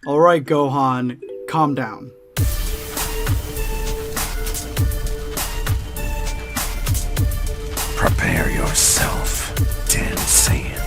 Alright, Gohan, calm down. Prepare yourself, Dan Saiyan.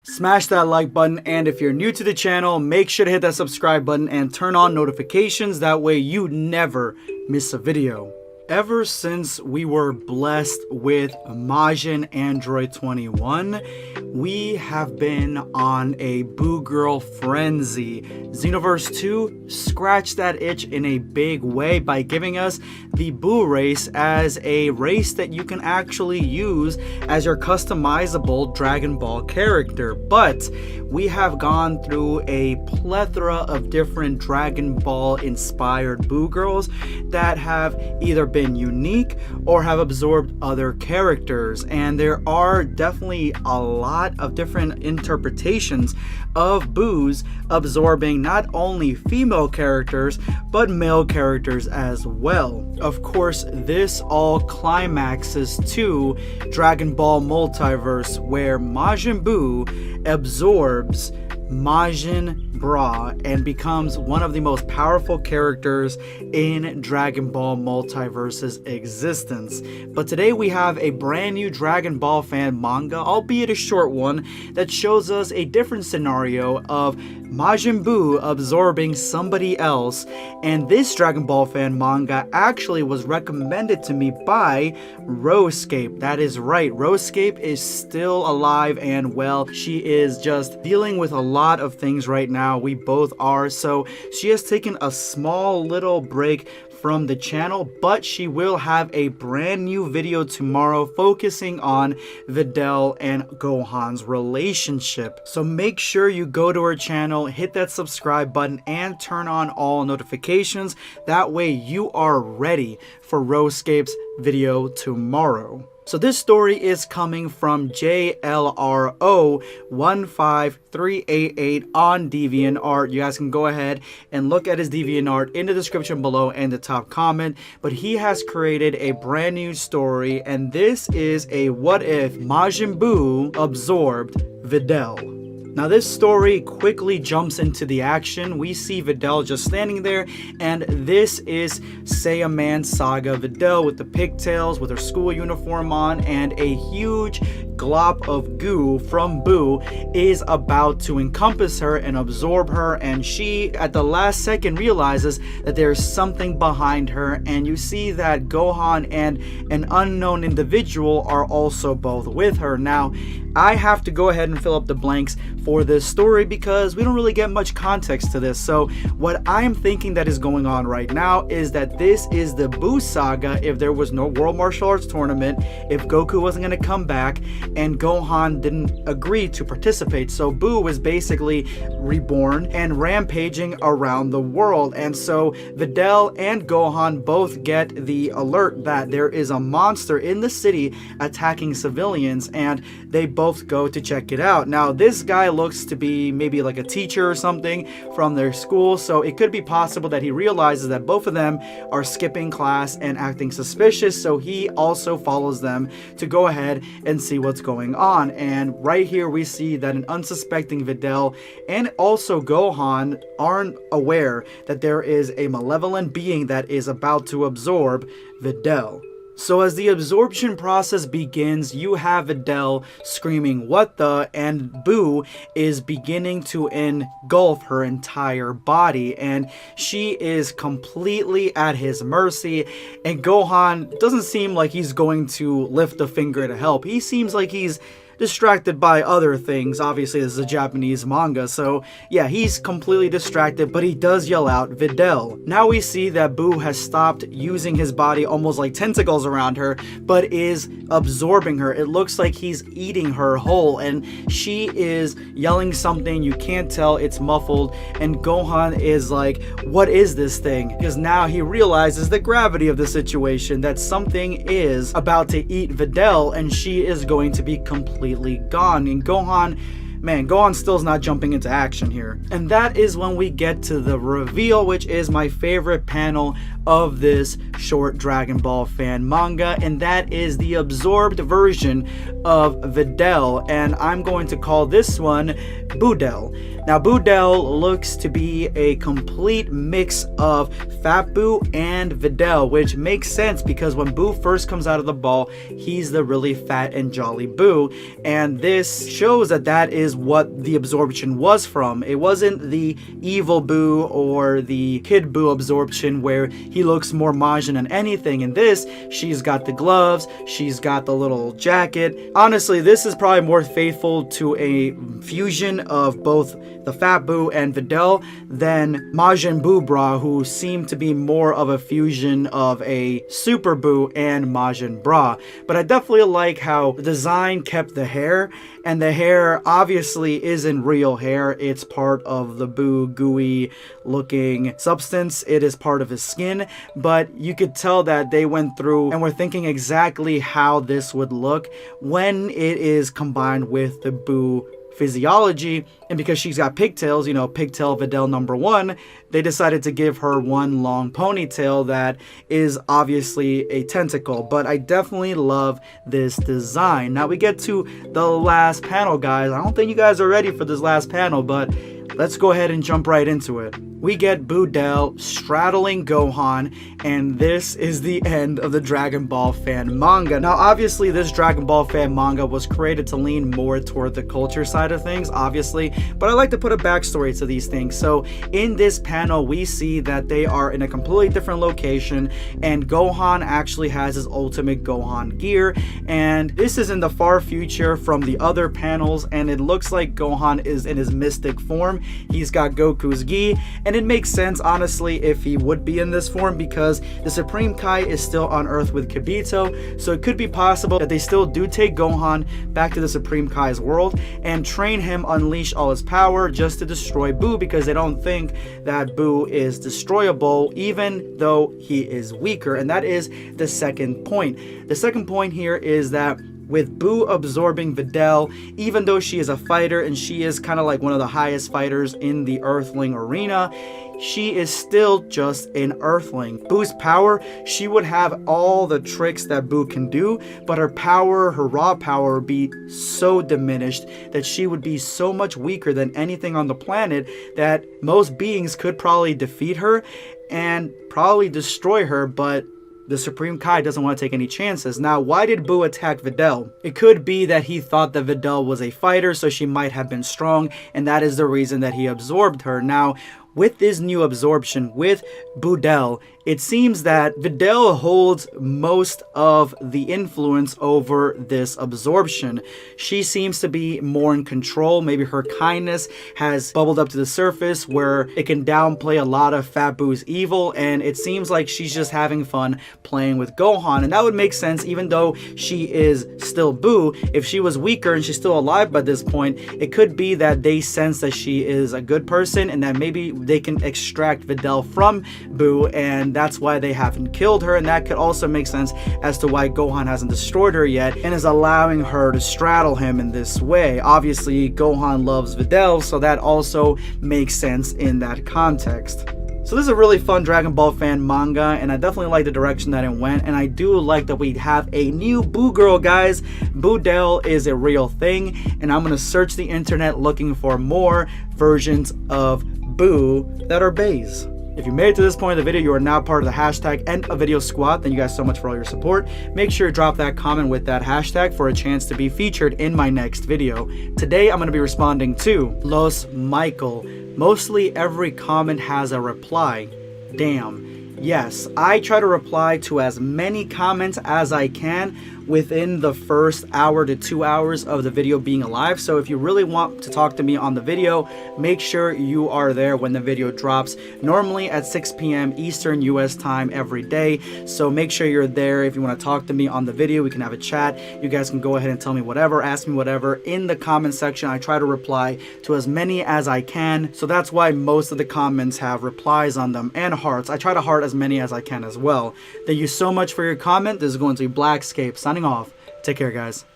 Smash that like button, and if you're new to the channel, make sure to hit that subscribe button and turn on notifications. That way you never miss a video. Ever since we were blessed with Majin Android 21, we have been on a Buu Girl frenzy. Xenoverse 2 scratched that itch in a big way by giving us the Buu race as a race that you can actually use as your customizable Dragon Ball character. But we have gone through a plethora of different Dragon Ball inspired Buu Girls that have either been unique or have absorbed other characters, and there are definitely a lot of different interpretations of Buus absorbing not only female characters but male characters as well. Of course, this all climaxes to Dragon Ball Multiverse, where Majin Buu absorbs Majin Bra and becomes one of the most powerful characters in Dragon Ball Multiverse's existence. But today we have a brand new Dragon Ball fan manga, albeit a short one, that shows us a different scenario of Majin Buu absorbing somebody else. And this Dragon Ball fan manga actually was recommended to me by Roscape. That is right, Roscape is still alive and well. She is just dealing with a lot of things right now. We both are. So she has taken a small little break from the channel, but she will have a brand new video tomorrow focusing on Videl and Gohan's relationship. So make sure you go to her channel, hit that subscribe button, and turn on all notifications. That way you are ready for Roscape's video tomorrow. So this story is coming from JLRO15388 on DeviantArt. You guys can go ahead and look at his DeviantArt in the description below and the top comment. But he has created a brand new story, and this is a what if Majin Buu absorbed Videl. Now this story quickly jumps into the action. We see Videl just standing there, and this is Saiyaman Saga Videl with the pigtails, with her school uniform on, and a huge glop of goo from Buu is about to encompass her and absorb her, and she at the last second realizes that there's something behind her, and you see that Gohan and an unknown individual are also both with her. Now I have to go ahead and fill up the blanks for this story because we don't really get much context to this. So what I'm thinking that is going on right now is that this is the Buu saga if there was no World Martial Arts Tournament, if Goku wasn't going to come back and Gohan didn't agree to participate. So Buu was basically reborn and rampaging around the world, and so Videl and Gohan both get the alert that there is a monster in the city attacking civilians, and they both go to check it out. Now this guy looks to be maybe like a teacher or something from their school, so it could be possible that he realizes that both of them are skipping class and acting suspicious, so he also follows them to go ahead and see what's going on. And right here we see that an unsuspecting Videl and also Gohan aren't aware that there is a malevolent being that is about to absorb Videl. So as the absorption process begins, you have Videl screaming "what the," and Buu is beginning to engulf her entire body, and she is completely at his mercy, and Gohan doesn't seem like he's going to lift a finger to help. He seems like he's distracted by other things. Obviously this is a Japanese manga, so yeah, he's completely distracted, but he does yell out Videl. Now we see that Buu has stopped using his body almost like tentacles around her, but is absorbing her. It looks like he's eating her whole, and she is yelling something. You can't tell, it's muffled, and Gohan is like, what is this thing? Because now he realizes the gravity of the situation, that something is about to eat Videl and she is going to be completely gone. And Gohan man, Gohan still's not jumping into action here. And that is when we get to the reveal, which is my favorite panel of this short Dragon Ball fan manga, and that is the absorbed version of Videl, and I'm going to call this one Buudel. Now, Buudel looks to be a complete mix of Fat Buu and Videl, which makes sense because when Buu first comes out of the ball, he's the really fat and jolly Buu, and this shows that that is what the absorption was from. It wasn't the evil Buu or the kid Buu absorption where he looks more Majin than anything. In this, she's got the gloves, she's got the little jacket. Honestly, this is probably more faithful to a fusion of both the Fat Buu and Videl than Majin Buu Bra, who seemed to be more of a fusion of a Super Buu and Majin Bra. But I definitely like how the design kept the hair, and the hair obviously isn't real hair. It's part of the Buu gooey looking substance. It is part of his skin, but you could tell that they went through and were thinking exactly how this would look when it is combined with the Buu physiology. And because she's got pigtails, you know, pigtail Videl #1, they decided to give her one long ponytail that is obviously a tentacle. But I definitely love this design. Now we get to the last panel, guys. I don't think you guys are ready for this last panel, but let's go ahead and jump right into it. We get Buudel straddling Gohan, and this is the end of the Dragon Ball fan manga. Now, obviously, this Dragon Ball fan manga was created to lean more toward the culture side of things, obviously, but I like to put a backstory to these things. So, in this panel, we see that they are in a completely different location, and Gohan actually has his ultimate Gohan gear, and this is in the far future from the other panels, and it looks like Gohan is in his mystic form. He's got Goku's gi, and it makes sense, honestly, if he would be in this form because the Supreme Kai is still on Earth with Kibito, so it could be possible that they still do take Gohan back to the Supreme Kai's world and train him, unleash all his power just to destroy Buu, because they don't think that Buu is destroyable even though he is weaker. And that is the second point. The second point here is that with Buu absorbing Videl, even though she is a fighter and she is kind of like one of the highest fighters in the Earthling arena, she is still just an Earthling. Buu's power, she would have all the tricks that Buu can do, but her power, her raw power would be so diminished that she would be so much weaker than anything on the planet that most beings could probably defeat her and probably destroy her, but the Supreme Kai doesn't want to take any chances. Now, why did Buu attack Videl? It could be that he thought that Videl was a fighter, so she might have been strong, and that is the reason that he absorbed her. Now, with this new absorption with Buudel, it seems that Videl holds most of the influence over this absorption. She seems to be more in control. Maybe her kindness has bubbled up to the surface where it can downplay a lot of Fat Buu's evil, and it seems like she's just having fun playing with Gohan. And that would make sense even though she is still Buu. If she was weaker and she's still alive by this point, it could be that they sense that she is a good person and that maybe they can extract Videl from Buu, and that's why they haven't killed her. And that could also make sense as to why Gohan hasn't destroyed her yet and is allowing her to straddle him in this way. Obviously, Gohan loves Videl, so that also makes sense in that context. So this is a really fun Dragon Ball fan manga, and I definitely like the direction that it went, and I do like that we have a new Buu girl, guys. Buudel is a real thing, and I'm going to search the internet looking for more versions of Buu that are bays. If you made it to this point of the video, you are now part of the hashtag End of Video Squad. Thank you guys so much for all your support. Make sure to drop that comment with that hashtag for a chance to be featured in my next video. Today, I'm going to be responding to Los Michael. Mostly every comment has a reply. Damn. Yes, I try to reply to as many comments as I can within the first hour to 2 hours of the video being alive. So if you really want to talk to me on the video, make sure you are there when the video drops, normally at 6 p.m. Eastern US time every day. So make sure you're there. If you want to talk to me on the video, we can have a chat. You guys can go ahead and tell me whatever, ask me whatever in the comment section. I try to reply to as many as I can. So that's why most of the comments have replies on them and hearts. I try to heart as many as I can as well. Thank you so much for your comment. This is going to be Blackscape signing off. Take care, guys.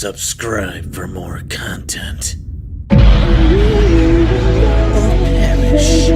Subscribe for more content. Or perish.